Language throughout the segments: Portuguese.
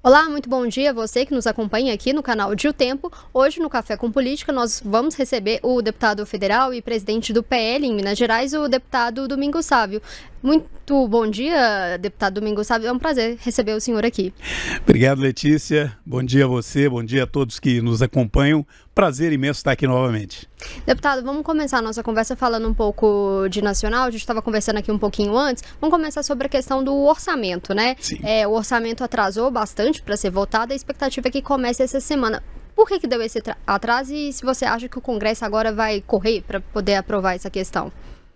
Olá, muito bom dia a você que nos acompanha aqui no canal de O Tempo. Hoje no Café com Política nós vamos receber o deputado federal e presidente do PL em Minas Gerais, o deputado Domingos Sávio. Muito bom dia, deputado Domingos Sávio, é um prazer receber o senhor aqui. Obrigado, Letícia. Bom dia a você, bom dia a todos que nos acompanham. Prazer imenso estar aqui novamente. Deputado, vamos começar a nossa conversa falando um pouco de nacional. A gente estava conversando aqui um pouquinho antes. Vamos começar sobre a questão do orçamento, né? Sim. O orçamento atrasou bastante para ser votado. A expectativa é que comece essa semana. Por que deu esse atraso e se você acha que o Congresso agora vai correr para poder aprovar essa questão?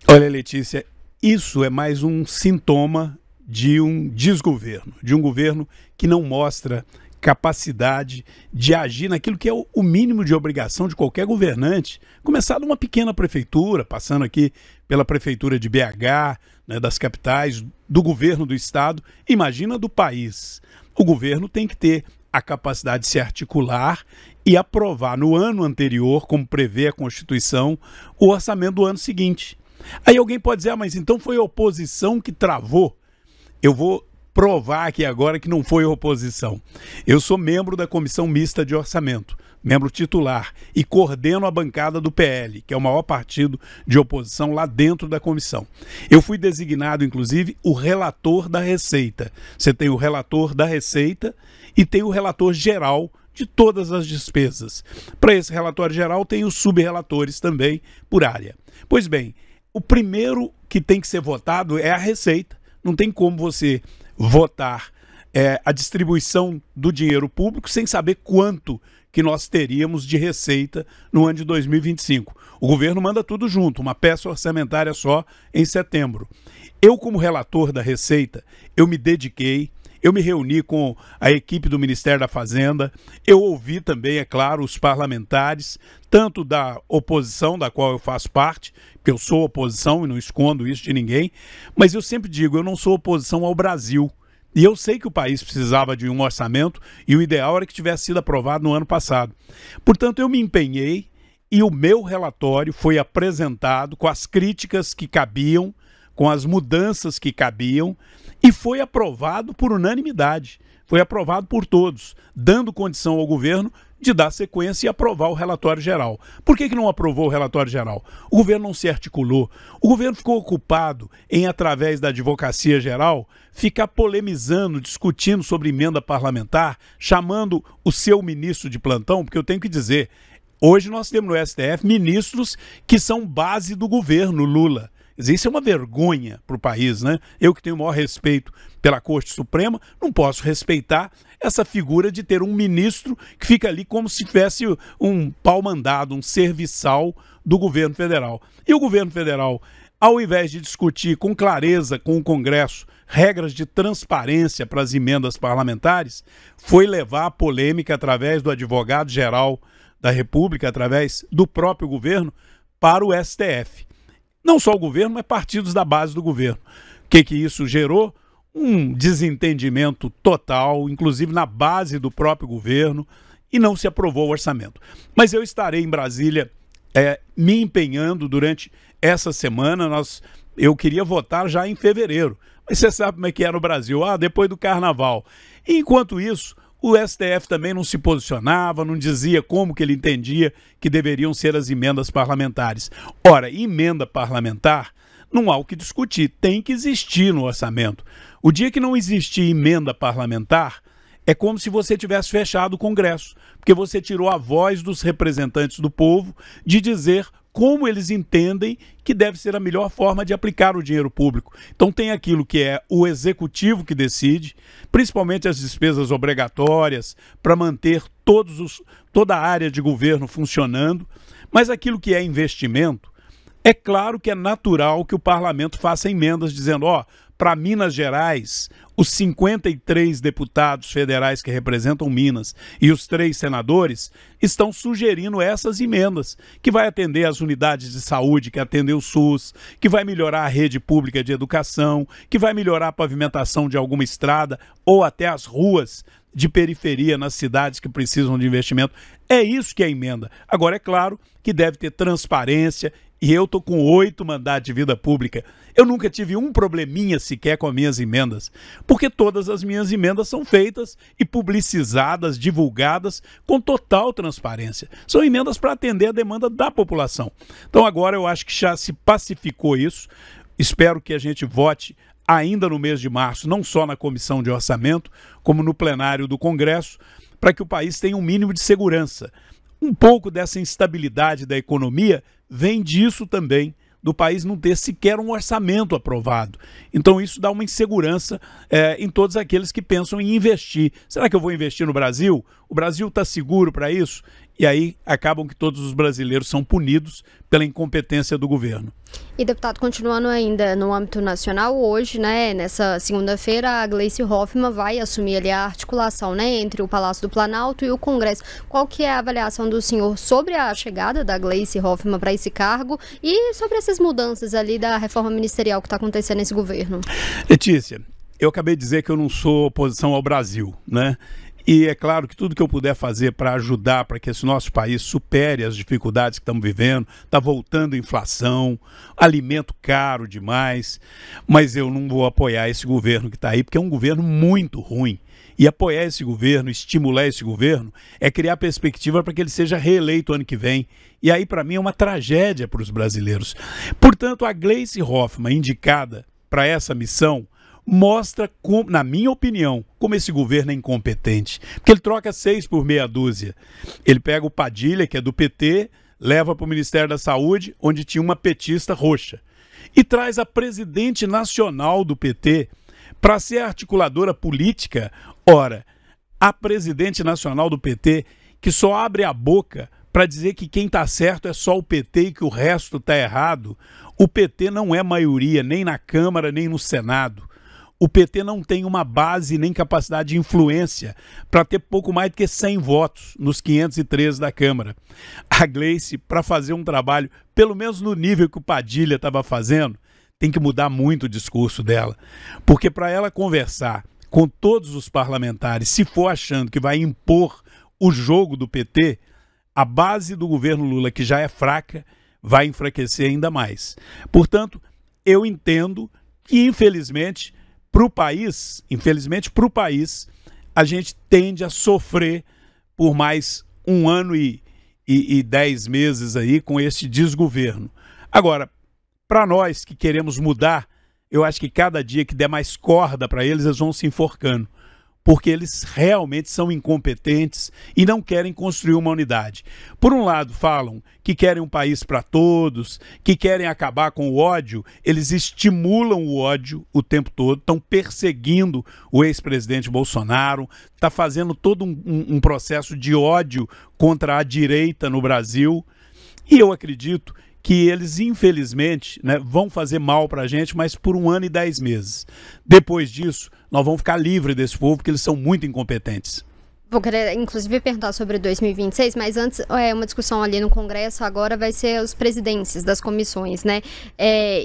Olha, Letícia, isso é mais um sintoma de um desgoverno, de um governo que não mostra capacidade de agir naquilo que é o mínimo de obrigação de qualquer governante, começar de uma pequena prefeitura, passando aqui pela prefeitura de BH, né, das capitais, do governo do estado, imagina do país. O governo tem que ter a capacidade de se articular e aprovar no ano anterior, como prevê a Constituição, o orçamento do ano seguinte. Aí alguém pode dizer, mas então foi a oposição que travou. Eu vou provar aqui agora que não foi a oposição. Eu sou membro da Comissão Mista de Orçamento, membro titular, e coordeno a bancada do PL, que é o maior partido de oposição lá dentro da comissão. Eu fui designado, inclusive, o relator da Receita. Você tem o relator da Receita e tem o relator geral de todas as despesas. Para esse relatório geral tem os sub-relatores também por área. Pois bem, o primeiro que tem que ser votado é a Receita. Não tem como você votar a distribuição do dinheiro público sem saber quanto que nós teríamos de receita no ano de 2025. O governo manda tudo junto, uma peça orçamentária só em setembro. Eu, como relator da Receita, eu me dediquei, eu me reuni com a equipe do Ministério da Fazenda, eu ouvi também, é claro, os parlamentares, tanto da oposição, da qual eu faço parte, porque eu sou oposição e não escondo isso de ninguém, mas eu sempre digo, eu não sou oposição ao Brasil. E eu sei que o país precisava de um orçamento e o ideal era que tivesse sido aprovado no ano passado. Portanto, eu me empenhei e o meu relatório foi apresentado com as críticas que cabiam, com as mudanças que cabiam, e foi aprovado por unanimidade, foi aprovado por todos, dando condição ao governo de dar sequência e aprovar o relatório geral. Por que não aprovou o relatório geral? O governo não se articulou, o governo ficou ocupado em, através da Advocacia Geral, ficar polemizando, discutindo sobre emenda parlamentar, chamando o seu ministro de plantão, porque eu tenho que dizer, hoje nós temos no STF ministros que são base do governo Lula. Isso é uma vergonha para o país, né? Eu que tenho o maior respeito pela Corte Suprema, não posso respeitar essa figura de ter um ministro que fica ali como se fosse um pau-mandado, um serviçal do governo federal. E o governo federal, ao invés de discutir com clareza com o Congresso regras de transparência para as emendas parlamentares, foi levar a polêmica através do advogado-geral da República, através do próprio governo, para o STF. Não só o governo, mas partidos da base do governo. O que isso gerou? Um desentendimento total, inclusive na base do próprio governo, e não se aprovou o orçamento. Mas eu estarei em Brasília me empenhando durante essa semana. Eu queria votar já em fevereiro, mas você sabe como é que é no Brasil, depois do carnaval. E enquanto isso, o STF também não se posicionava, não dizia como que ele entendia que deveriam ser as emendas parlamentares. Ora, emenda parlamentar não há o que discutir, tem que existir no orçamento. O dia que não existir emenda parlamentar, é como se você tivesse fechado o Congresso, porque você tirou a voz dos representantes do povo de dizer como eles entendem que deve ser a melhor forma de aplicar o dinheiro público. Então tem aquilo que é o executivo que decide, principalmente as despesas obrigatórias, para manter toda a área de governo funcionando, mas aquilo que é investimento, é claro que é natural que o parlamento faça emendas dizendo, para Minas Gerais, os 53 deputados federais que representam Minas e os 3 senadores estão sugerindo essas emendas, que vai atender as unidades de saúde, que atender o SUS, que vai melhorar a rede pública de educação, que vai melhorar a pavimentação de alguma estrada ou até as ruas de periferia nas cidades que precisam de investimento. É isso que é a emenda. Agora, é claro que deve ter transparência e eu tô com 8 mandatos de vida pública. Eu nunca tive um probleminha sequer com as minhas emendas, porque todas as minhas emendas são feitas e publicizadas, divulgadas com total transparência. São emendas para atender a demanda da população. Então agora eu acho que já se pacificou isso. Espero que a gente vote ainda no mês de março, não só na Comissão de Orçamento, como no plenário do Congresso, para que o país tenha um mínimo de segurança. Um pouco dessa instabilidade da economia vem disso também, do país não ter sequer um orçamento aprovado. Então isso dá uma insegurança em todos aqueles que pensam em investir. Será que eu vou investir no Brasil? O Brasil está seguro para isso? E aí acabam que todos os brasileiros são punidos pela incompetência do governo. E, deputado, continuando ainda no âmbito nacional, hoje, né, nessa segunda-feira, a Gleice Hoffmann vai assumir ali a articulação, né, entre o Palácio do Planalto e o Congresso. Qual que é a avaliação do senhor sobre a chegada da Gleice Hoffmann para esse cargo e sobre essas mudanças ali da reforma ministerial que está acontecendo nesse governo? Letícia, eu acabei de dizer que eu não sou oposição ao Brasil, né? E é claro que tudo que eu puder fazer para ajudar para que esse nosso país supere as dificuldades que estamos vivendo, está voltando a inflação, alimento caro demais, mas eu não vou apoiar esse governo que está aí, porque é um governo muito ruim. E apoiar esse governo, estimular esse governo, é criar perspectiva para que ele seja reeleito ano que vem. E aí, para mim, é uma tragédia para os brasileiros. Portanto, a Gleice Hoffmann, indicada para essa missão, mostra, na minha opinião, como esse governo é incompetente. Porque ele troca 6 por meia dúzia. Ele pega o Padilha, que é do PT, leva para o Ministério da Saúde, onde tinha uma petista roxa. E traz a presidente nacional do PT para ser articuladora política. Ora, a presidente nacional do PT, que só abre a boca para dizer que quem está certo é só o PT e que o resto está errado. O PT não é maioria nem na Câmara nem no Senado. O PT não tem uma base nem capacidade de influência para ter pouco mais do que 100 votos nos 513 da Câmara. A Gleice, para fazer um trabalho, pelo menos no nível que o Padilha estava fazendo, tem que mudar muito o discurso dela. Porque para ela conversar com todos os parlamentares, se for achando que vai impor o jogo do PT, a base do governo Lula, que já é fraca, vai enfraquecer ainda mais. Portanto, eu entendo que, infelizmente para o país, a gente tende a sofrer por mais 1 ano e 10 meses aí com este desgoverno. Agora, para nós que queremos mudar, eu acho que cada dia que der mais corda para eles, eles vão se enforcando. Porque eles realmente são incompetentes e não querem construir uma unidade. Por um lado, falam que querem um país para todos, que querem acabar com o ódio, eles estimulam o ódio o tempo todo, estão perseguindo o ex-presidente Bolsonaro, está fazendo todo um processo de ódio contra a direita no Brasil. E eu acredito que eles, infelizmente, né, vão fazer mal para a gente, mas por 1 ano e 10 meses. Depois disso, nós vamos ficar livres desse povo, porque eles são muito incompetentes. Vou querer, inclusive, perguntar sobre 2026, mas antes, uma discussão ali no Congresso agora vai ser as presidências das comissões, né?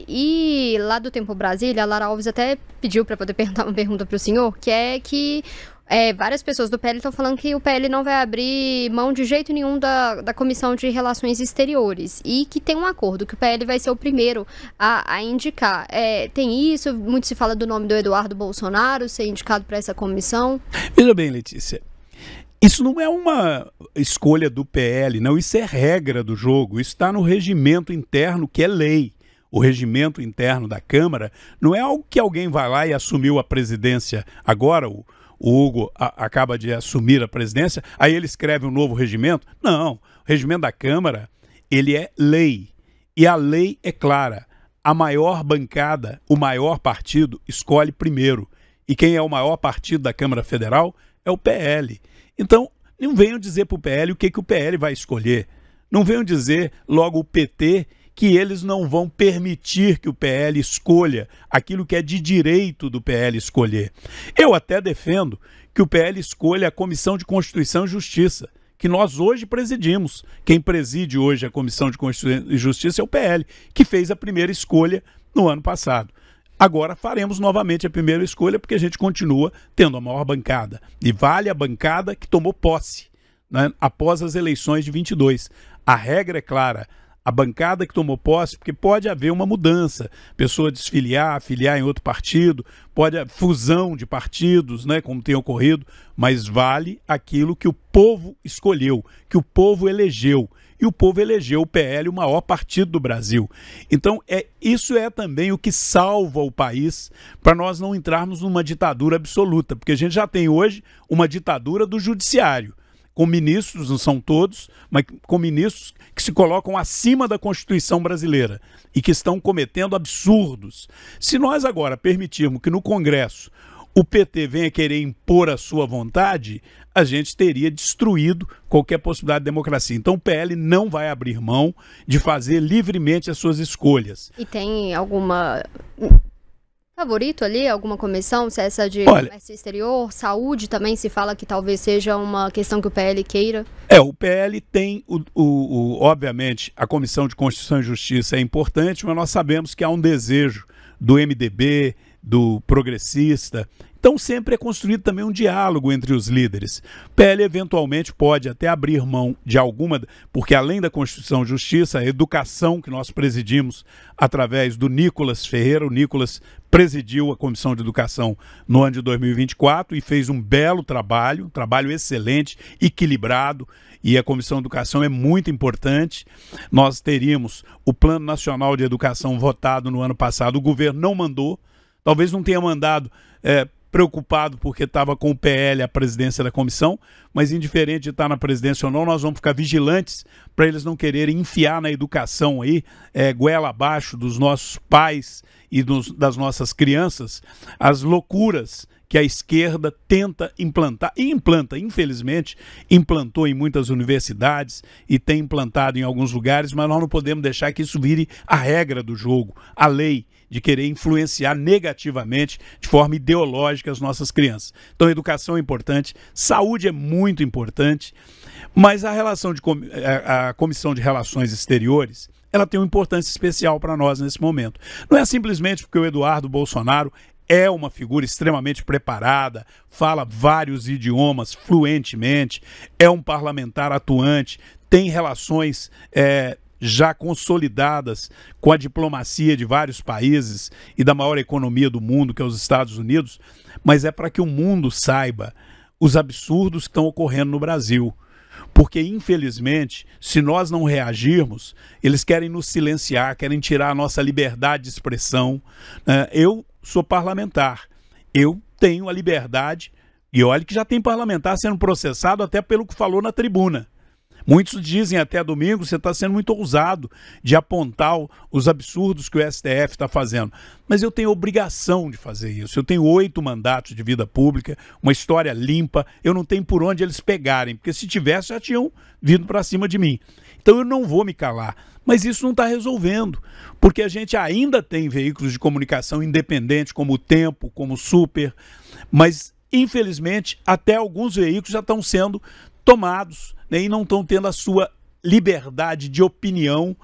E lá do Tempo Brasília, a Lara Alves até pediu para poder perguntar uma pergunta para o senhor, que é que várias pessoas do PL estão falando que o PL não vai abrir mão de jeito nenhum da Comissão de Relações Exteriores e que tem um acordo, que o PL vai ser o primeiro a indicar. Tem isso, muito se fala do nome do Eduardo Bolsonaro ser indicado para essa comissão. Veja bem, Letícia, isso não é uma escolha do PL, não, isso é regra do jogo, isso está no regimento interno, que é lei. O regimento interno da Câmara não é algo que alguém vai lá e assumiu a presidência agora, o Hugo acaba de assumir a presidência, aí ele escreve um novo regimento. Não, o regimento da Câmara, ele é lei. E a lei é clara. A maior bancada, o maior partido, escolhe primeiro. E quem é o maior partido da Câmara Federal é o PL. Então, não venham dizer para o PL o que o PL vai escolher. Não venham dizer logo o PT que eles não vão permitir que o PL escolha aquilo que é de direito do PL escolher. Eu até defendo que o PL escolha a Comissão de Constituição e Justiça, que nós hoje presidimos. Quem preside hoje a Comissão de Constituição e Justiça é o PL, que fez a primeira escolha no ano passado. Agora faremos novamente a primeira escolha, porque a gente continua tendo a maior bancada. E vale a bancada que tomou posse, né, após as eleições de 22. A regra é clara. a bancada que tomou posse, porque pode haver uma mudança, pessoa desfiliar, afiliar em outro partido, pode haver fusão de partidos, né, como tem ocorrido, mas vale aquilo que o povo escolheu, que o povo elegeu. E o povo elegeu o PL, o maior partido do Brasil. Então, isso é também o que salva o país para nós não entrarmos numa ditadura absoluta, porque a gente já tem hoje uma ditadura do judiciário, com ministros, não são todos, mas com ministros que se colocam acima da Constituição brasileira e que estão cometendo absurdos. Se nós agora permitirmos que no Congresso o PT venha querer impor a sua vontade, a gente teria destruído qualquer possibilidade de democracia. Então o PL não vai abrir mão de fazer livremente as suas escolhas. E tem alguma favorito ali, alguma comissão, se é essa de comércio exterior, saúde também se fala que talvez seja uma questão que o PL queira? O PL tem, obviamente, a Comissão de Constituição e Justiça é importante, mas nós sabemos que há um desejo do MDB, do progressista. Então sempre é construído também um diálogo entre os líderes. O PL eventualmente pode até abrir mão de alguma, porque além da Constituição e Justiça, a educação que nós presidimos através do Nicolas Ferreira, o Nicolas presidiu a Comissão de Educação no ano de 2024 e fez um belo trabalho, excelente, equilibrado, e a Comissão de Educação é muito importante. Nós teríamos o Plano Nacional de Educação votado no ano passado, o governo não mandou, talvez não tenha mandado preocupado porque estava com o PL a presidência da comissão, mas indiferente de estar na presidência ou não, nós vamos ficar vigilantes para eles não quererem enfiar na educação aí, goela abaixo dos nossos pais e das nossas crianças, as loucuras que a esquerda tenta implantar, e implanta, infelizmente, implantou em muitas universidades e tem implantado em alguns lugares, mas nós não podemos deixar que isso vire a regra do jogo, a lei de querer influenciar negativamente, de forma ideológica, as nossas crianças. Então, educação é importante, saúde é muito importante, mas a Comissão de Relações Exteriores, ela tem uma importância especial para nós nesse momento. Não é simplesmente porque o Eduardo Bolsonaro é uma figura extremamente preparada, fala vários idiomas fluentemente, é um parlamentar atuante, tem relações já consolidadas com a diplomacia de vários países e da maior economia do mundo, que é os Estados Unidos, mas é para que o mundo saiba os absurdos que estão ocorrendo no Brasil. Porque, infelizmente, se nós não reagirmos, eles querem nos silenciar, querem tirar a nossa liberdade de expressão. Eu sou parlamentar, eu tenho a liberdade, e olha que já tem parlamentar sendo processado até pelo que falou na tribuna. Muitos dizem até domingo, você está sendo muito ousado de apontar os absurdos que o STF está fazendo. Mas eu tenho obrigação de fazer isso. Eu tenho 8 mandatos de vida pública, uma história limpa, eu não tenho por onde eles pegarem, porque se tivesse já tinham vindo para cima de mim. Então eu não vou me calar. Mas isso não está resolvendo, porque a gente ainda tem veículos de comunicação independentes, como o Tempo, como o Super, mas infelizmente até alguns veículos já estão sendo tomados, né, e não estão tendo a sua liberdade de opinião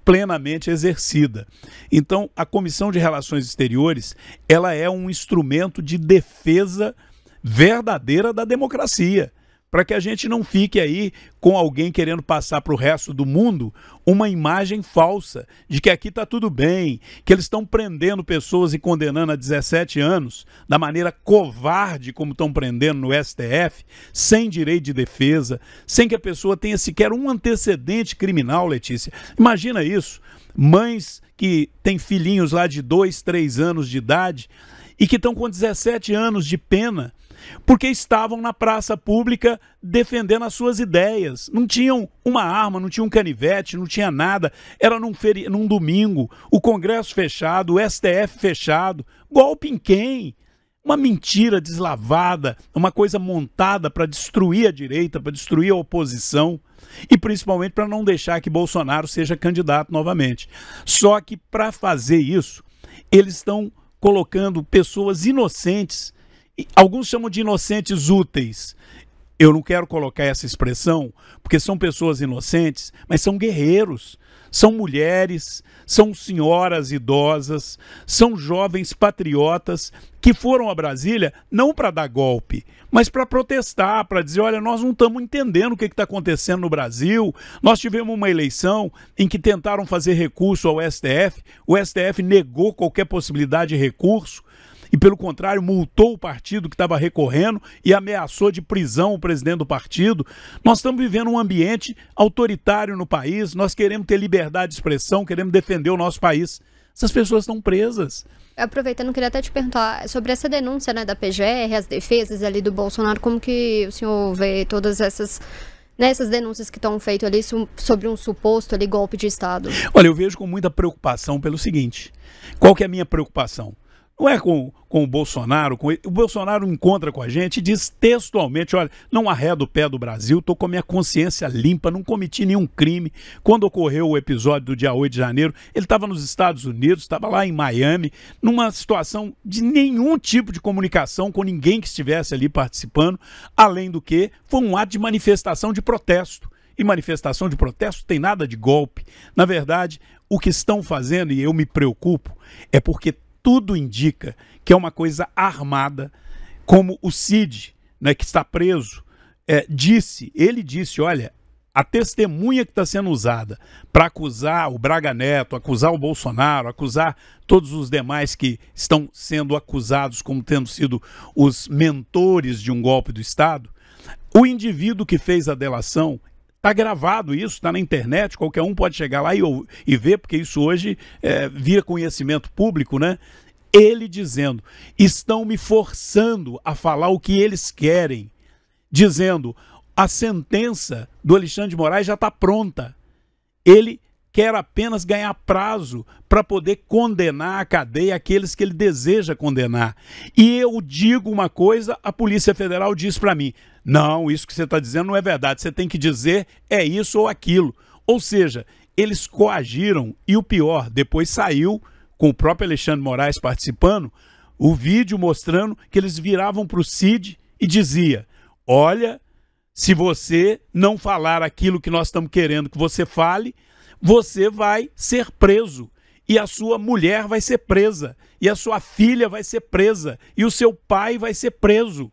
plenamente exercida. Então, a Comissão de Relações Exteriores, ela é um instrumento de defesa verdadeira da democracia, para que a gente não fique aí com alguém querendo passar para o resto do mundo uma imagem falsa de que aqui está tudo bem, que eles estão prendendo pessoas e condenando a 17 anos da maneira covarde como estão prendendo no STF, sem direito de defesa, sem que a pessoa tenha sequer um antecedente criminal, Letícia. Imagina isso, mães que têm filhinhos lá de 2, 3 anos de idade e que estão com 17 anos de pena, porque estavam na praça pública defendendo as suas ideias. Não tinham uma arma, não tinham um canivete, não tinha nada. Era num domingo, o Congresso fechado, o STF fechado. Golpe em quem? Uma mentira deslavada, uma coisa montada para destruir a direita, para destruir a oposição e principalmente para não deixar que Bolsonaro seja candidato novamente. Só que para fazer isso, eles estão colocando pessoas inocentes. Alguns chamam de inocentes úteis. Eu não quero colocar essa expressão, porque são pessoas inocentes, mas são guerreiros, são mulheres, são senhoras idosas, são jovens patriotas que foram a Brasília não para dar golpe, mas para protestar, para dizer, olha, nós não estamos entendendo o que está acontecendo no Brasil. Nós tivemos uma eleição em que tentaram fazer recurso ao STF, o STF negou qualquer possibilidade de recurso, e, pelo contrário, multou o partido que estava recorrendo e ameaçou de prisão o presidente do partido. Nós estamos vivendo um ambiente autoritário no país, nós queremos ter liberdade de expressão, queremos defender o nosso país. Essas pessoas estão presas. Aproveitando, queria até te perguntar sobre essa denúncia, né, da PGR, as defesas ali do Bolsonaro, como que o senhor vê todas essas denúncias que estão feitas ali sobre um suposto ali golpe de Estado? Olha, eu vejo com muita preocupação pelo seguinte, qual que é a minha preocupação? Não é com o Bolsonaro, o Bolsonaro encontra com a gente e diz textualmente, olha, não arredo o pé do Brasil, estou com a minha consciência limpa, não cometi nenhum crime. Quando ocorreu o episódio do dia 8 de janeiro, ele estava nos Estados Unidos, estava lá em Miami, numa situação de nenhum tipo de comunicação com ninguém que estivesse ali participando, além do que foi um ato de manifestação de protesto. E manifestação de protesto tem nada de golpe. Na verdade, o que estão fazendo, e eu me preocupo, é porque tudo indica que é uma coisa armada, como o Cid, né, que está preso, ele disse, olha, a testemunha que está sendo usada para acusar o Braga Neto, acusar o Bolsonaro, acusar todos os demais que estão sendo acusados como tendo sido os mentores de um golpe do Estado, o indivíduo que fez a delação, está gravado isso, está na internet, qualquer um pode chegar lá e ver, porque isso hoje vira conhecimento público, né? Ele dizendo, estão me forçando a falar o que eles querem, dizendo, a sentença do Alexandre de Moraes já está pronta. Ele quer apenas ganhar prazo para poder condenar à cadeia aqueles que ele deseja condenar. E eu digo uma coisa, a Polícia Federal diz para mim, não, isso que você está dizendo não é verdade, você tem que dizer é isso ou aquilo. Ou seja, eles coagiram e o pior, depois saiu, com o próprio Alexandre de Moraes participando, o vídeo mostrando que eles viravam para o Cid e dizia, olha, se você não falar aquilo que nós estamos querendo que você fale, você vai ser preso, e a sua mulher vai ser presa, e a sua filha vai ser presa, e o seu pai vai ser preso.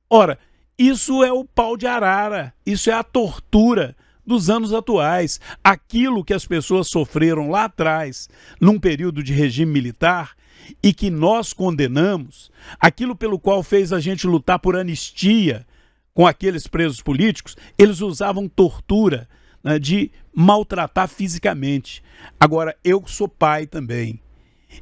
Ora, isso é o pau de arara, isso é a tortura dos anos atuais. Aquilo que as pessoas sofreram lá atrás, num período de regime militar, e que nós condenamos, aquilo pelo qual fez a gente lutar por anistia com aqueles presos políticos, eles usavam tortura, né, de maltratar fisicamente. Agora, eu sou pai também.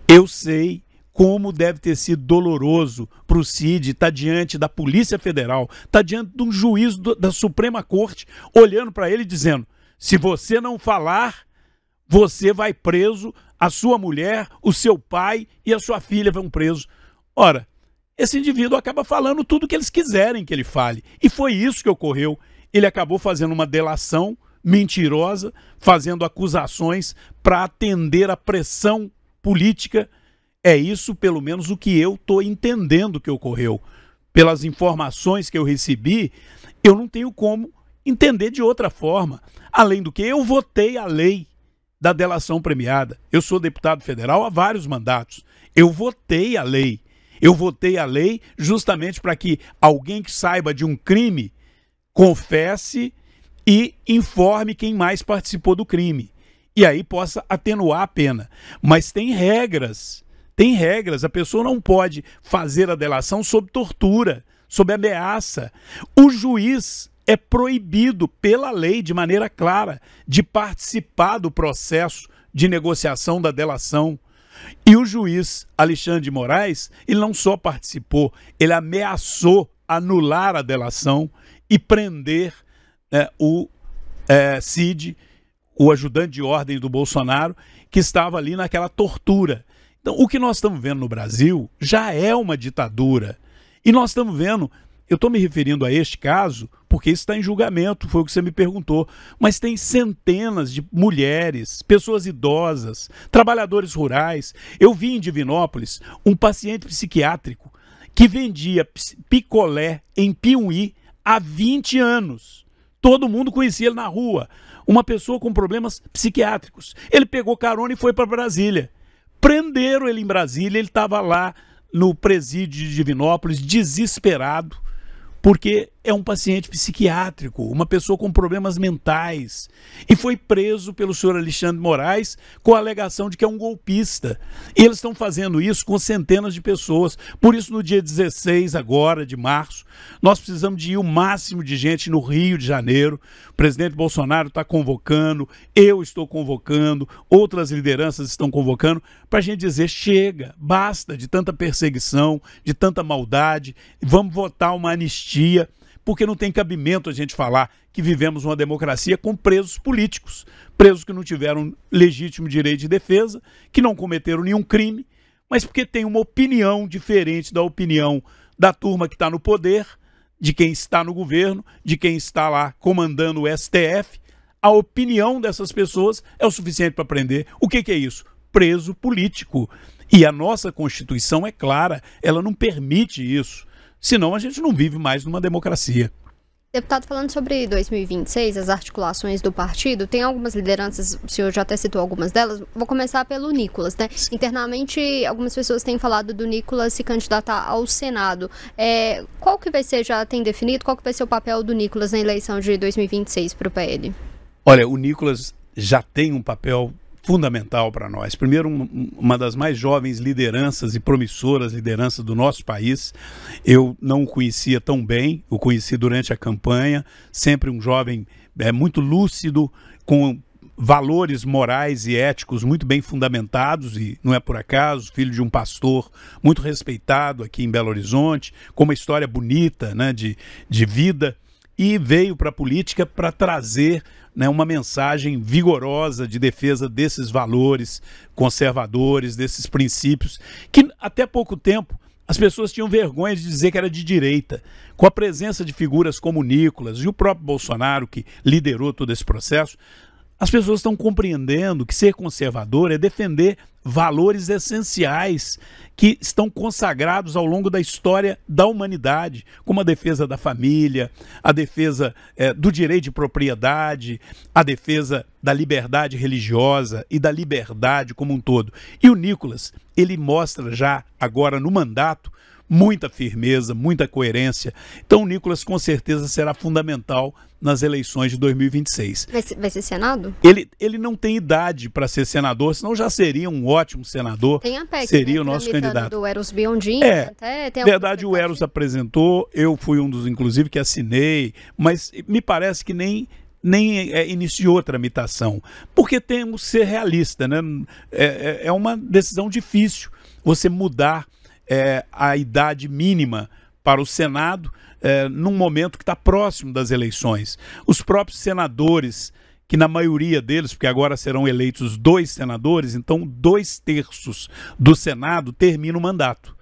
Eu sei como deve ter sido doloroso para o Cid estar diante da Polícia Federal, estar diante de um juiz da Suprema Corte, olhando para ele e dizendo, se você não falar, você vai preso, a sua mulher, o seu pai e a sua filha vão presos. Ora, esse indivíduo acaba falando tudo o que eles quiserem que ele fale. E foi isso que ocorreu. Ele acabou fazendo uma delação mentirosa, fazendo acusações para atender a pressão política. É isso, pelo menos, o que eu estou entendendo que ocorreu. Pelas informações que eu recebi, eu não tenho como entender de outra forma. Além do que eu votei a lei da delação premiada. Eu sou deputado federal há vários mandatos. Eu votei a lei. Eu votei a lei justamente para que alguém que saiba de um crime confesse e informe quem mais participou do crime. E aí possa atenuar a pena. Mas tem regras, a pessoa não pode fazer a delação sob tortura, sob ameaça. O juiz é proibido pela lei, de maneira clara, de participar do processo de negociação da delação. E o juiz Alexandre de Moraes, ele não só participou, ele ameaçou anular a delação e prender o Cid, o ajudante de ordem do Bolsonaro, que estava ali naquela tortura. Então, o que nós estamos vendo no Brasil já é uma ditadura. E nós estamos vendo, eu estou me referindo a este caso, porque isso está em julgamento, foi o que você me perguntou, mas tem centenas de mulheres, pessoas idosas, trabalhadores rurais. Eu vi em Divinópolis um paciente psiquiátrico que vendia picolé em Piumhi há 20 anos. Todo mundo conhecia ele na rua. Uma pessoa com problemas psiquiátricos. Ele pegou carona e foi para Brasília. Prenderam ele em Brasília, ele estava lá no presídio de Divinópolis, desesperado, porque é um paciente psiquiátrico, uma pessoa com problemas mentais, e foi preso pelo senhor Alexandre Moraes com a alegação de que é um golpista. E eles estão fazendo isso com centenas de pessoas. Por isso, no dia 16 agora de março, nós precisamos de ir o máximo de gente no Rio de Janeiro. O presidente Bolsonaro está convocando, eu estou convocando, outras lideranças estão convocando, para a gente dizer, chega, basta de tanta perseguição, de tanta maldade, vamos votar uma anistia, porque não tem cabimento a gente falar que vivemos uma democracia com presos políticos, presos que não tiveram legítimo direito de defesa, que não cometeram nenhum crime, mas porque tem uma opinião diferente da opinião da turma que está no poder, de quem está no governo, de quem está lá comandando o STF. A opinião dessas pessoas é o suficiente para prender. O que é isso? Preso político. E a nossa Constituição é clara, ela não permite isso. Senão a gente não vive mais numa democracia. Deputado, falando sobre 2026, as articulações do partido, tem algumas lideranças, o senhor já até citou algumas delas, vou começar pelo Nicolas, né? Internamente, algumas pessoas têm falado do Nicolas se candidatar ao Senado. Qual que vai ser, já tem definido, qual que vai ser o papel do Nicolas na eleição de 2026 para o PL? Olha, o Nicolas já tem um papel fundamental para nós. Primeiro, uma das mais jovens lideranças e promissoras lideranças do nosso país. Eu não o conhecia tão bem, o conheci durante a campanha, sempre um jovem muito lúcido, com valores morais e éticos muito bem fundamentados, e não é por acaso, filho de um pastor muito respeitado aqui em Belo Horizonte, com uma história bonita, né, de vida, e veio para a política para trazer, né, uma mensagem vigorosa de defesa desses valores conservadores, desses princípios, que até pouco tempo as pessoas tinham vergonha de dizer que era de direita. Com a presença de figuras como Nicolas e o próprio Bolsonaro, que liderou todo esse processo, as pessoas estão compreendendo que ser conservador é defender valores essenciais que estão consagrados ao longo da história da humanidade, como a defesa da família, a defesa do direito de propriedade, a defesa da liberdade religiosa e da liberdade como um todo. E o Nicolas, ele mostra já agora no mandato muita firmeza, muita coerência. Então o Nicolas com certeza será fundamental nas eleições de 2026. Vai ser senado? Ele não tem idade para ser senador, senão já seria um ótimo senador. Tem a PEC, seria o nosso candidato. Do Eros Biondini. Até tem verdade, o Eros apresentou, eu fui um dos, inclusive, que assinei, mas me parece que nem iniciou a tramitação, porque temos que ser realista, né? É uma decisão difícil você mudar a idade mínima para o Senado num momento que está próximo das eleições. Os próprios senadores, que na maioria deles, porque agora serão eleitos 2 senadores, então 2/3 do Senado termina o mandato.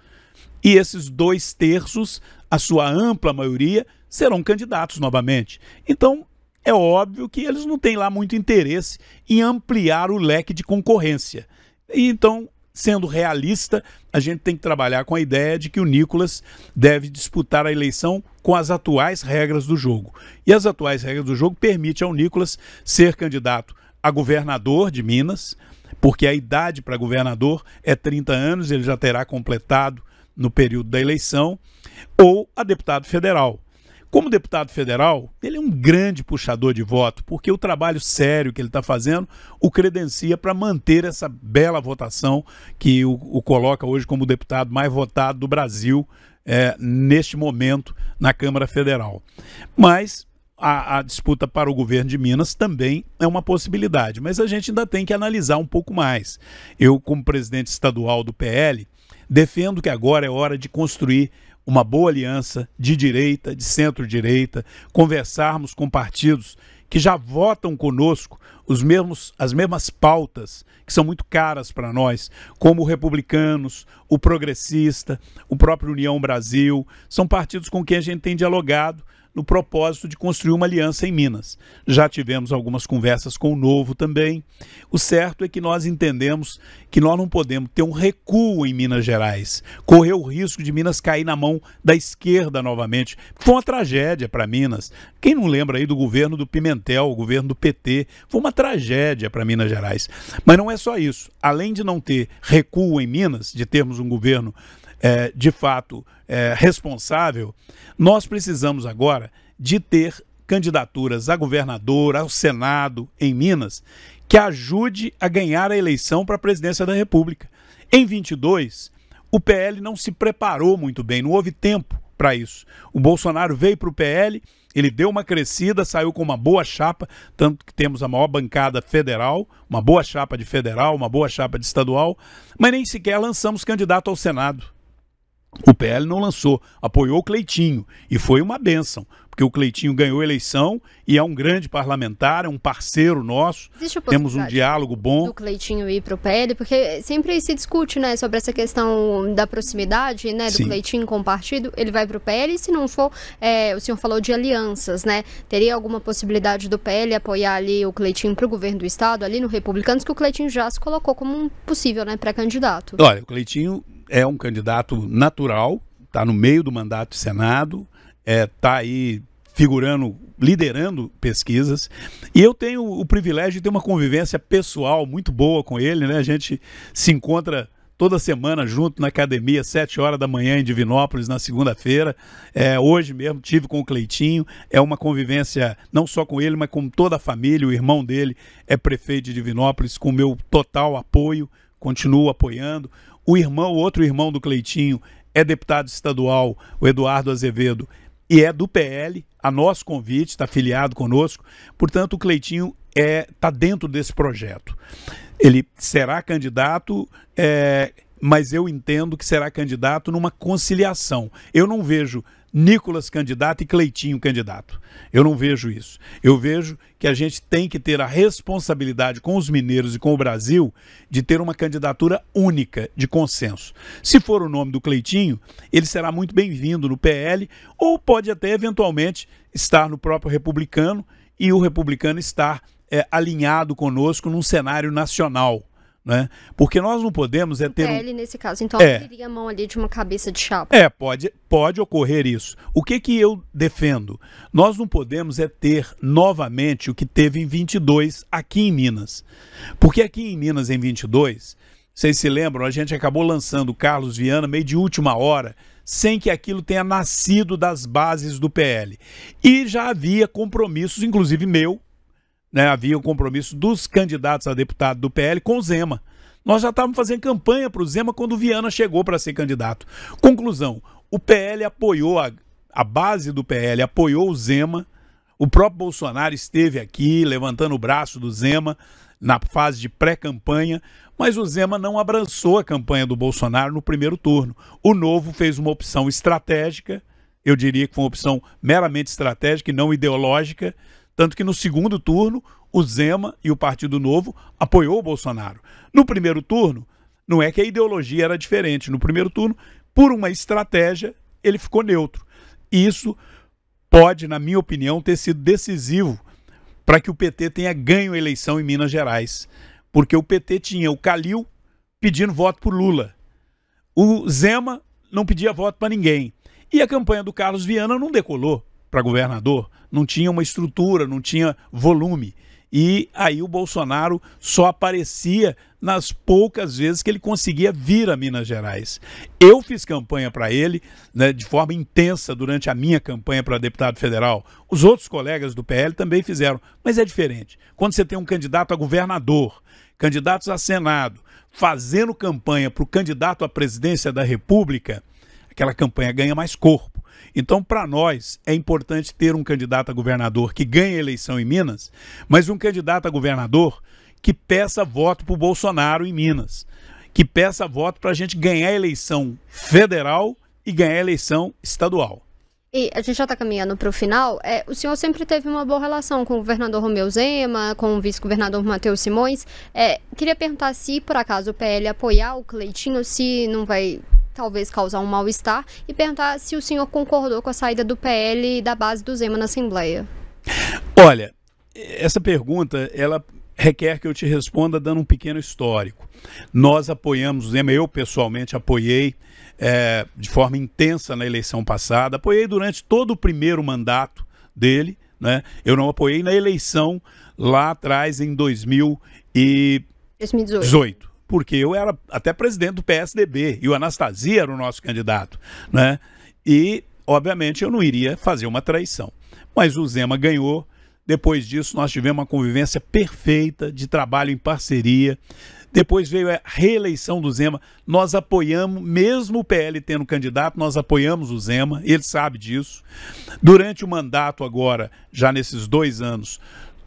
E esses 2/3, a sua ampla maioria, serão candidatos novamente. Então, é óbvio que eles não têm lá muito interesse em ampliar o leque de concorrência. E então, sendo realista, a gente tem que trabalhar com a ideia de que o Nicolas deve disputar a eleição com as atuais regras do jogo. E as atuais regras do jogo permitem ao Nicolas ser candidato a governador de Minas, porque a idade para governador é 30 anos, ele já terá completado no período da eleição, ou a deputado federal. Como deputado federal, ele é um grande puxador de voto, porque o trabalho sério que ele está fazendo o credencia para manter essa bela votação que o coloca hoje como o deputado mais votado do Brasil neste momento na Câmara Federal. Mas a disputa para o governo de Minas também é uma possibilidade, mas a gente ainda tem que analisar um pouco mais. Eu, como presidente estadual do PL, defendo que agora é hora de construir uma boa aliança de direita, de centro-direita, conversarmos com partidos que já votam conosco as mesmas pautas que são muito caras para nós, como o Republicanos, o Progressista, o próprio União Brasil, são partidos com quem a gente tem dialogado no propósito de construir uma aliança em Minas. Já tivemos algumas conversas com o Novo também. O certo é que nós entendemos que nós não podemos ter um recuo em Minas Gerais, correr o risco de Minas cair na mão da esquerda novamente. Foi uma tragédia para Minas. Quem não lembra aí do governo do Pimentel, o governo do PT, foi uma tragédia para Minas Gerais. Mas não é só isso. Além de não ter recuo em Minas, de termos um governo de fato responsável, nós precisamos agora de ter candidaturas a governador, ao Senado em Minas, que ajude a ganhar a eleição para a presidência da República. Em 22, o PL não se preparou muito bem, não houve tempo para isso. O Bolsonaro veio para o PL, ele deu uma crescida, saiu com uma boa chapa, tanto que temos a maior bancada federal, uma boa chapa de federal, uma boa chapa de estadual, mas nem sequer lançamos candidato ao Senado. O PL não lançou, apoiou o Cleitinho, e foi uma bênção, porque o Cleitinho ganhou a eleição e é um grande parlamentar, é um parceiro nosso, temos um diálogo bom. Do Cleitinho ir para o PL, porque sempre se discute, né, sobre essa questão da proximidade, né, do Sim. Cleitinho com o partido, ele vai para o PL, e se não for, o senhor falou de alianças, né, teria alguma possibilidade do PL apoiar ali o Cleitinho para o governo do estado, ali no Republicanos, que o Cleitinho já se colocou como um possível, né, pré-candidato? Olha, o Cleitinho é um candidato natural, está no meio do mandato do Senado, está aí figurando, liderando pesquisas, e eu tenho o privilégio de ter uma convivência pessoal muito boa com ele, né? A gente se encontra toda semana junto na academia, 7 horas da manhã em Divinópolis, na segunda-feira. Hoje mesmo tive com o Cleitinho, é uma convivência não só com ele, mas com toda a família. O irmão dele é prefeito de Divinópolis, com o meu total apoio, continuo apoiando. O outro irmão do Cleitinho é deputado estadual, o Eduardo Azevedo, e é do PL, a nosso convite, está afiliado conosco. Portanto, o Cleitinho está dentro desse projeto. Ele será candidato, mas eu entendo que será candidato numa conciliação. Eu não vejo Nicolas candidato e Cleitinho candidato. Eu não vejo isso. Eu vejo que a gente tem que ter a responsabilidade com os mineiros e com o Brasil de ter uma candidatura única, de consenso. Se for o nome do Cleitinho, ele será muito bem-vindo no PL, ou pode até eventualmente estar no próprio Republicano e o Republicano estar alinhado conosco num cenário nacional. Né? Porque nós não podemos ter PL nesse caso, então abriria a mão ali de uma cabeça de chapa. Pode ocorrer isso. O que eu defendo? Nós não podemos ter novamente o que teve em 22 aqui em Minas. Porque aqui em Minas em 22, vocês se lembram, a gente acabou lançando o Carlos Viana meio de última hora, sem que aquilo tenha nascido das bases do PL. E já havia compromissos, inclusive meu, né, havia um compromisso dos candidatos a deputado do PL com o Zema. Nós já estávamos fazendo campanha para o Zema quando o Viana chegou para ser candidato. Conclusão, o PL apoiou, a base do PL apoiou o Zema, o próprio Bolsonaro esteve aqui levantando o braço do Zema na fase de pré-campanha, mas o Zema não abraçou a campanha do Bolsonaro no primeiro turno. O Novo fez uma opção estratégica, eu diria que foi uma opção meramente estratégica e não ideológica, tanto que no segundo turno, o Zema e o Partido Novo apoiou o Bolsonaro. No primeiro turno, não é que a ideologia era diferente. No primeiro turno, por uma estratégia, ele ficou neutro. E isso pode, na minha opinião, ter sido decisivo para que o PT tenha ganho a eleição em Minas Gerais. Porque o PT tinha o Calil pedindo voto por Lula. O Zema não pedia voto para ninguém. E a campanha do Carlos Viana não decolou para governador, não tinha uma estrutura, não tinha volume. E aí o Bolsonaro só aparecia nas poucas vezes que ele conseguia vir a Minas Gerais. Eu fiz campanha para ele, né, de forma intensa durante a minha campanha para deputado federal. Os outros colegas do PL também fizeram, mas é diferente. Quando você tem um candidato a governador, candidatos a Senado, fazendo campanha para o candidato à presidência da República, aquela campanha ganha mais corpo. Então, para nós, é importante ter um candidato a governador que ganhe a eleição em Minas, mas um candidato a governador que peça voto para o Bolsonaro em Minas, que peça voto para a gente ganhar a eleição federal e ganhar a eleição estadual. E a gente já está caminhando para o final. O senhor sempre teve uma boa relação com o governador Romeu Zema, com o vice-governador Matheus Simões. Queria perguntar se, por acaso, o PL apoiar o Cleitinho, se não vai talvez causar um mal-estar, e perguntar se o senhor concordou com a saída do PL da base do Zema na Assembleia. Olha, essa pergunta, ela requer que eu te responda dando um pequeno histórico. Nós apoiamos o Zema, eu pessoalmente apoiei de forma intensa na eleição passada, apoiei durante todo o primeiro mandato dele, né? Eu não apoiei na eleição lá atrás em 2018, porque eu era até presidente do PSDB e o Anastasia era o nosso candidato, né? E, obviamente, eu não iria fazer uma traição. Mas o Zema ganhou. Depois disso, nós tivemos uma convivência perfeita, de trabalho em parceria. Depois veio a reeleição do Zema. Nós apoiamos, mesmo o PL tendo candidato, nós apoiamos o Zema, ele sabe disso. Durante o mandato agora, já nesses 2 anos,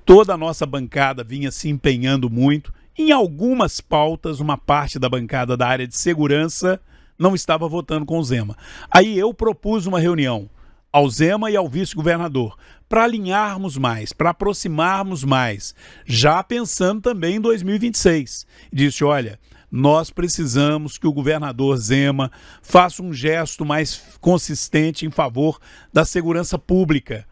toda a nossa bancada vinha se empenhando muito. Em algumas pautas, uma parte da bancada da área de segurança não estava votando com o Zema. Aí eu propus uma reunião ao Zema e ao vice-governador, para alinharmos mais, para aproximarmos mais, já pensando também em 2026. Disse, olha, nós precisamos que o governador Zema faça um gesto mais consistente em favor da segurança pública.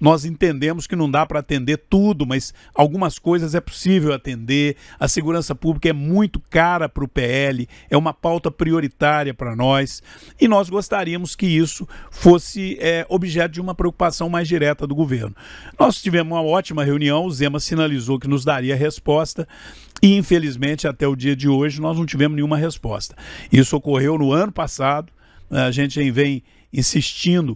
Nós entendemos que não dá para atender tudo, mas algumas coisas é possível atender. A segurança pública é muito cara para o PL, é uma pauta prioritária para nós e nós gostaríamos que isso fosse objeto de uma preocupação mais direta do governo. Nós tivemos uma ótima reunião, o Zema sinalizou que nos daria resposta e infelizmente até o dia de hoje nós não tivemos nenhuma resposta. Isso ocorreu no ano passado, a gente vem insistindo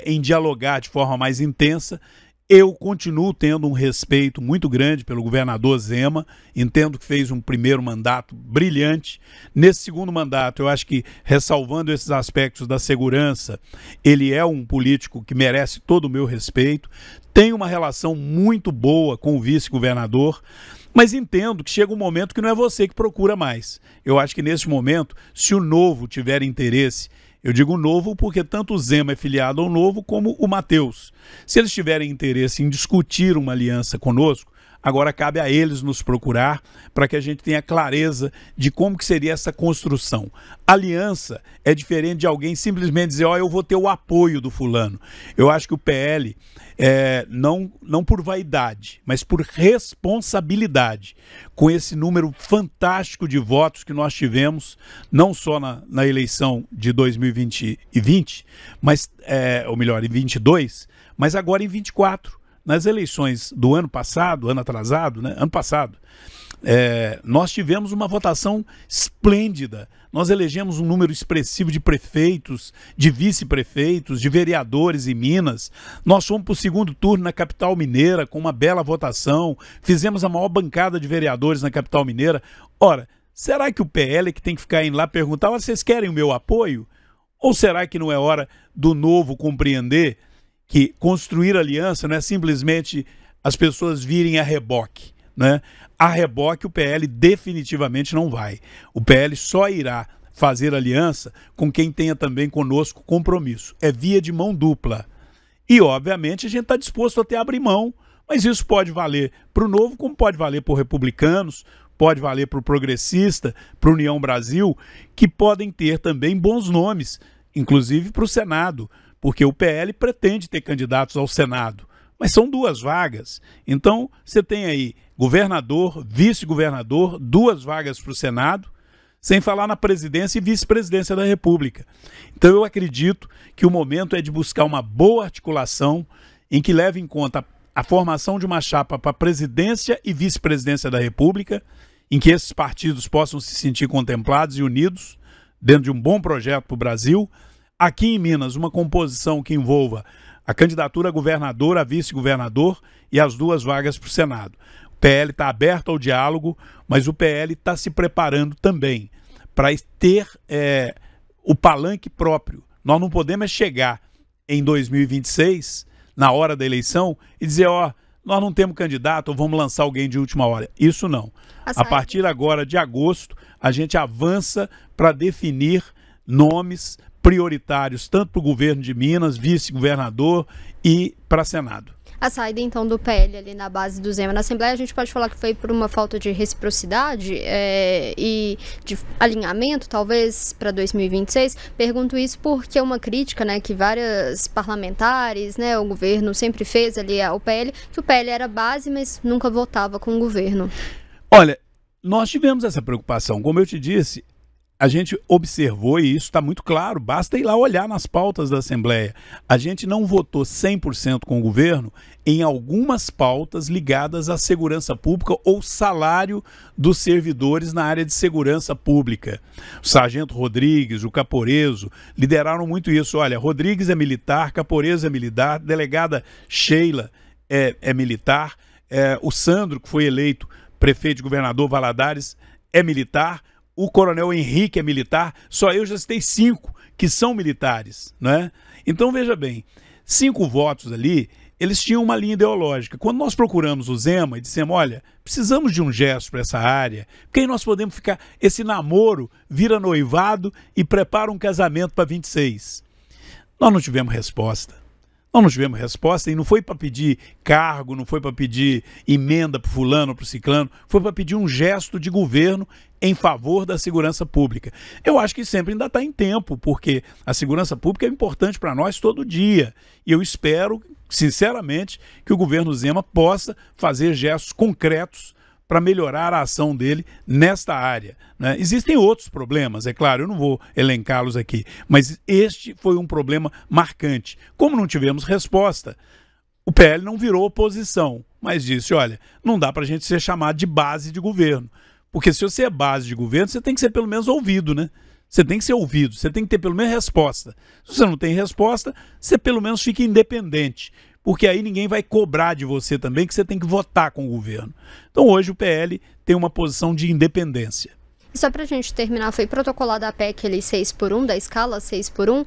em dialogar de forma mais intensa. Eu continuo tendo um respeito muito grande pelo governador Zema, entendo que fez um primeiro mandato brilhante. Nesse segundo mandato, eu acho que, ressalvando esses aspectos da segurança, ele é um político que merece todo o meu respeito, tem uma relação muito boa com o vice-governador, mas entendo que chega um momento que não é você que procura mais. Eu acho que nesse momento, se o Novo tiver interesse, eu digo Novo porque tanto o Zema é filiado ao Novo como o Matheus. Se eles tiverem interesse em discutir uma aliança conosco, agora cabe a eles nos procurar para que a gente tenha clareza de como que seria essa construção. Aliança é diferente de alguém simplesmente dizer, ó, eu vou ter o apoio do fulano. Eu acho que o PL, não por vaidade, mas por responsabilidade, com esse número fantástico de votos que nós tivemos, não só na eleição de 2020, mas, ou melhor, em 22, mas agora em 24. Nas eleições do ano passado, ano atrasado, né? Ano passado, nós tivemos uma votação esplêndida. Nós elegemos um número expressivo de prefeitos, de vice-prefeitos, de vereadores em Minas. Nós fomos para o segundo turno na capital mineira com uma bela votação. Fizemos a maior bancada de vereadores na capital mineira. Ora, será que o PL é que tem que ficar indo lá perguntar, vocês querem o meu apoio? Ou será que não é hora do Novo compreender que construir aliança não é simplesmente as pessoas virem a reboque, né? A reboque o PL definitivamente não vai. O PL só irá fazer aliança com quem tenha também conosco compromisso. É via de mão dupla. E, obviamente, a gente está disposto até a abrir mão, mas isso pode valer para o Novo, como pode valer para os republicanos, pode valer para o progressista, para a União Brasil, que podem ter também bons nomes, inclusive para o Senado, porque o PL pretende ter candidatos ao Senado, mas são 2 vagas. Então, você tem aí governador, vice-governador, 2 vagas para o Senado, sem falar na presidência e vice-presidência da República. Então, eu acredito que o momento é de buscar uma boa articulação em que leve em conta a formação de uma chapa para a presidência e vice-presidência da República, em que esses partidos possam se sentir contemplados e unidos dentro de um bom projeto para o Brasil. Aqui em Minas, uma composição que envolva a candidatura a governador, a vice-governador e as 2 vagas para o Senado. O PL está aberto ao diálogo, mas o PL está se preparando também para ter o palanque próprio. Nós não podemos chegar em 2026, na hora da eleição, e dizer, ó, nós não temos candidato ou vamos lançar alguém de última hora. Isso não. A partir agora de agosto, a gente avança para definir nomes prioritários, tanto para o governo de Minas, vice-governador e para Senado. A saída, então, do PL ali na base do Zema na Assembleia, a gente pode falar que foi por uma falta de reciprocidade e de alinhamento, talvez, para 2026. Pergunto isso porque é uma crítica, né, que vários parlamentares, né, o governo sempre fez ali ao PL, que o PL era base, mas nunca votava com o governo. Olha, nós tivemos essa preocupação. Como eu te disse, a gente observou, e isso está muito claro, basta ir lá olhar nas pautas da Assembleia. A gente não votou 100% com o governo em algumas pautas ligadas à segurança pública ou salário dos servidores na área de segurança pública. O Sargento Rodrigues, o Caporeso, lideraram muito isso. Olha, Rodrigues é militar, Caporeso é militar, delegada Sheila é militar, o Sandro, que foi eleito prefeito de Governador Valadares, é militar, o Coronel Henrique é militar, só eu já citei 5 que são militares, né? Então, veja bem, 5 votos ali, eles tinham uma linha ideológica. Quando nós procuramos o Zema e dissemos, olha, precisamos de um gesto para essa área, porque aí nós podemos ficar, esse namoro vira noivado e prepara um casamento para 26. Nós não tivemos resposta. Nós não tivemos resposta e não foi para pedir cargo, não foi para pedir emenda para fulano, para o ciclano, foi para pedir um gesto de governo em favor da segurança pública. Eu acho que sempre ainda está em tempo, porque a segurança pública é importante para nós todo dia. E eu espero, sinceramente, que o governo Zema possa fazer gestos concretos para melhorar a ação dele nesta área, né? Existem outros problemas, é claro, eu não vou elencá-los aqui, mas este foi um problema marcante. Como não tivemos resposta, o PL não virou oposição, mas disse, olha, não dá para a gente ser chamado de base de governo, porque se você é base de governo, você tem que ser pelo menos ouvido, né? Você tem que ser ouvido, você tem que ter pelo menos resposta. Se você não tem resposta, você pelo menos fica independente, porque aí ninguém vai cobrar de você também que você tem que votar com o governo. Então hoje o PL tem uma posição de independência. E só para a gente terminar, foi protocolada a PEC ali 6x1, da escala 6x1.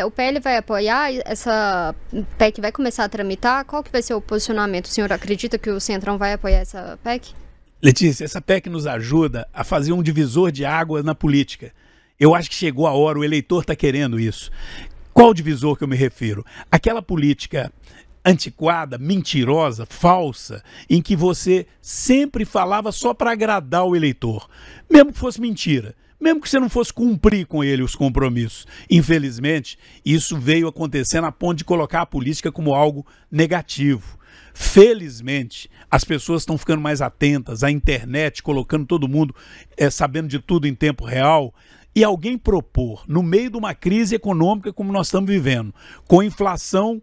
O PL vai apoiar essa PEC, vai começar a tramitar? Qual que vai ser o posicionamento? O senhor acredita que o Centrão vai apoiar essa PEC? Letícia, essa PEC nos ajuda a fazer um divisor de águas na política. Eu acho que chegou a hora, o eleitor está querendo isso. Qual divisor que eu me refiro? Aquela política antiquada, mentirosa, falsa, em que você sempre falava só para agradar o eleitor, mesmo que fosse mentira, mesmo que você não fosse cumprir com ele os compromissos. Infelizmente, isso veio acontecer a ponto de colocar a política como algo negativo. Felizmente, as pessoas estão ficando mais atentas, a internet colocando todo mundo sabendo de tudo em tempo real, e alguém propor, no meio de uma crise econômica como nós estamos vivendo, com inflação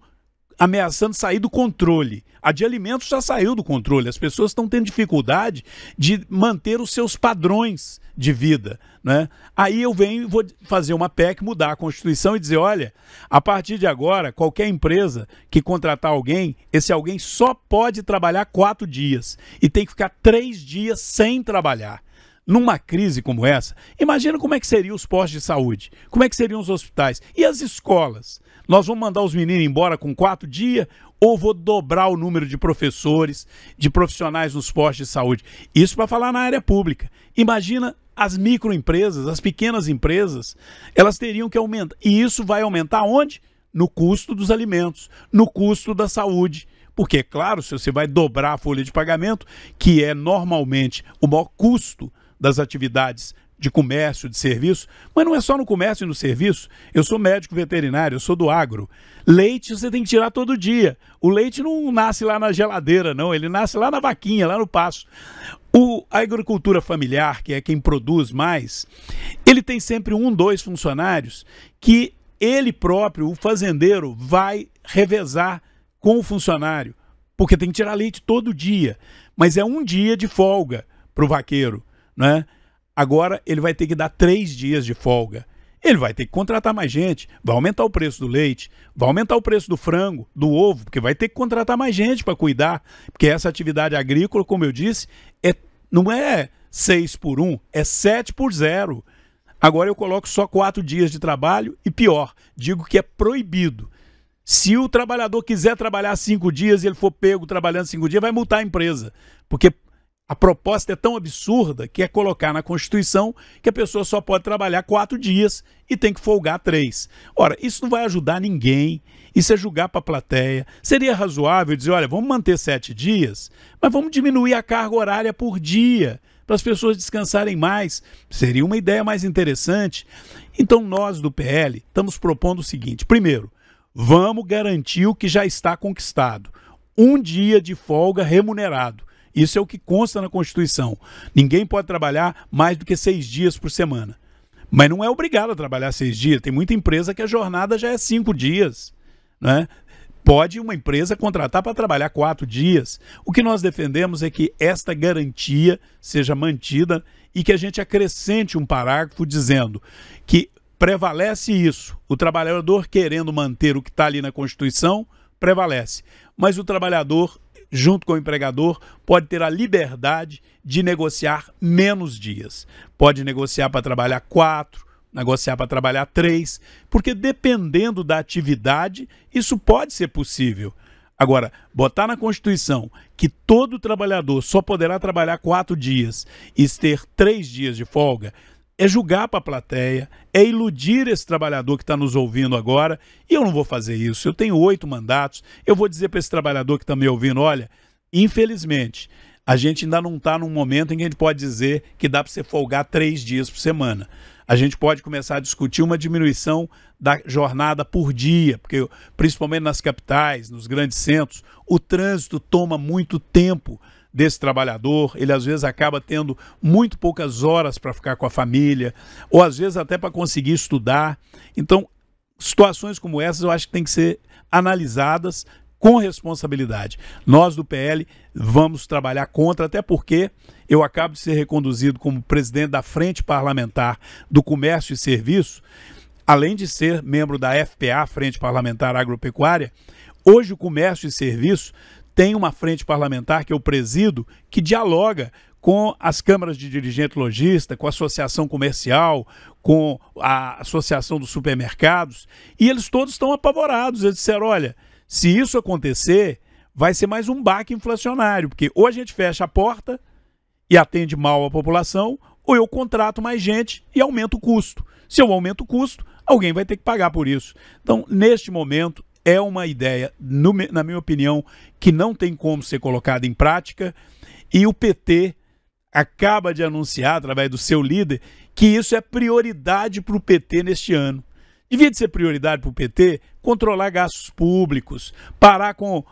ameaçando sair do controle. A de alimentos já saiu do controle. As pessoas estão tendo dificuldade de manter os seus padrões de vida, né? Aí eu venho e vou fazer uma PEC, mudar a Constituição e dizer, olha, a partir de agora, qualquer empresa que contratar alguém, esse alguém só pode trabalhar 4 dias e tem que ficar 3 dias sem trabalhar. Numa crise como essa, imagina como é que seriam os postos de saúde, como é que seriam os hospitais e as escolas. Nós vamos mandar os meninos embora com 4 dias ou vou dobrar o número de professores, de profissionais nos postos de saúde? Isso para falar na área pública. Imagina as microempresas, as pequenas empresas, elas teriam que aumentar. E isso vai aumentar onde? No custo dos alimentos, no custo da saúde. Porque, é claro, se você vai dobrar a folha de pagamento, que é normalmente o maior custo das atividades de comércio, de serviço, mas não é só no comércio e no serviço. Eu sou médico veterinário, eu sou do agro. Leite você tem que tirar todo dia. O leite não nasce lá na geladeira, não. Ele nasce lá na vaquinha, lá no pasto. A agricultura familiar, que é quem produz mais, ele tem sempre 1, 2 funcionários que ele próprio, o fazendeiro, vai revezar com o funcionário, porque tem que tirar leite todo dia. Mas é 1 dia de folga para o vaqueiro, né? Agora ele vai ter que dar 3 dias de folga. Ele vai ter que contratar mais gente, vai aumentar o preço do leite, vai aumentar o preço do frango, do ovo, porque vai ter que contratar mais gente para cuidar, porque essa atividade agrícola, como eu disse, não é 6x1, é 7x0. Agora eu coloco só 4 dias de trabalho e pior, digo que é proibido. Se o trabalhador quiser trabalhar 5 dias e ele for pego trabalhando 5 dias, vai multar a empresa, porque A proposta é tão absurda que é colocar na Constituição que a pessoa só pode trabalhar 4 dias e tem que folgar 3. Ora, isso não vai ajudar ninguém, isso é julgar para a plateia. Seria razoável dizer, olha, vamos manter 7 dias, mas vamos diminuir a carga horária por dia, para as pessoas descansarem mais. Seria uma ideia mais interessante. Então nós do PL estamos propondo o seguinte, primeiro, vamos garantir o que já está conquistado. 1 dia de folga remunerado. Isso é o que consta na Constituição. Ninguém pode trabalhar mais do que 6 dias por semana. Mas não é obrigado a trabalhar 6 dias. Tem muita empresa que a jornada já é 5 dias, né? Pode uma empresa contratar para trabalhar 4 dias. O que nós defendemos é que esta garantia seja mantida e que a gente acrescente um parágrafo dizendo que prevalece isso. O trabalhador querendo manter o que está ali na Constituição, prevalece. Mas o trabalhador, junto com o empregador, pode ter a liberdade de negociar menos dias. Pode negociar para trabalhar 4, negociar para trabalhar 3, porque dependendo da atividade, isso pode ser possível. Agora, botar na Constituição que todo trabalhador só poderá trabalhar 4 dias e ter 3 dias de folga, é julgar para a plateia, é iludir esse trabalhador que está nos ouvindo agora, e eu não vou fazer isso. Eu tenho 8 mandatos, eu vou dizer para esse trabalhador que está me ouvindo, olha, infelizmente, a gente ainda não está num momento em que a gente pode dizer que dá para você folgar 3 dias por semana. A gente pode começar a discutir uma diminuição da jornada por dia, porque principalmente nas capitais, nos grandes centros, o trânsito toma muito tempo desse trabalhador, ele às vezes acaba tendo muito poucas horas para ficar com a família, ou às vezes até para conseguir estudar. Então, situações como essas eu acho que tem que ser analisadas com responsabilidade. Nós do PL vamos trabalhar contra, até porque eu acabo de ser reconduzido como presidente da Frente Parlamentar do Comércio e Serviço, além de ser membro da FPA, Frente Parlamentar Agropecuária. Hoje o Comércio e Serviço tem uma frente parlamentar que eu presido, que dialoga com as câmaras de dirigente lojista, com a associação comercial, com a associação dos supermercados, e eles todos estão apavorados. Eles disseram, olha, se isso acontecer, vai ser mais um baque inflacionário, porque ou a gente fecha a porta e atende mal a população, ou eu contrato mais gente e aumento o custo. Se eu aumento o custo, alguém vai ter que pagar por isso. Então, neste momento, é uma ideia, na minha opinião, que não tem como ser colocada em prática, e o PT acaba de anunciar, através do seu líder, que isso é prioridade para o PT neste ano. Devia de ser prioridade para o PT controlar gastos públicos, parar com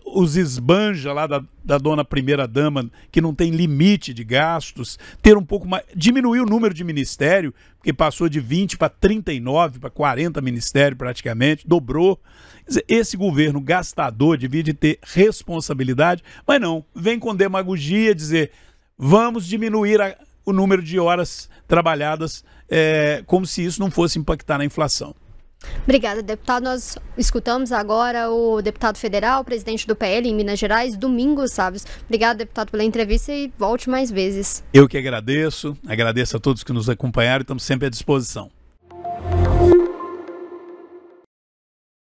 os esbanja lá da dona primeira-dama, que não tem limite de gastos, ter um pouco mais, diminuir o número de ministério, porque passou de 20 para 39, para 40 ministérios praticamente, dobrou. Esse governo gastador devia de ter responsabilidade, mas não, vem com demagogia dizer, vamos diminuir o número de horas trabalhadas, como se isso não fosse impactar na inflação. Obrigada, deputado. Nós escutamos agora o deputado federal, presidente do PL em Minas Gerais, Domingos Salles. Obrigada, deputado, pela entrevista e volte mais vezes. Eu que agradeço a todos que nos acompanharam e estamos sempre à disposição.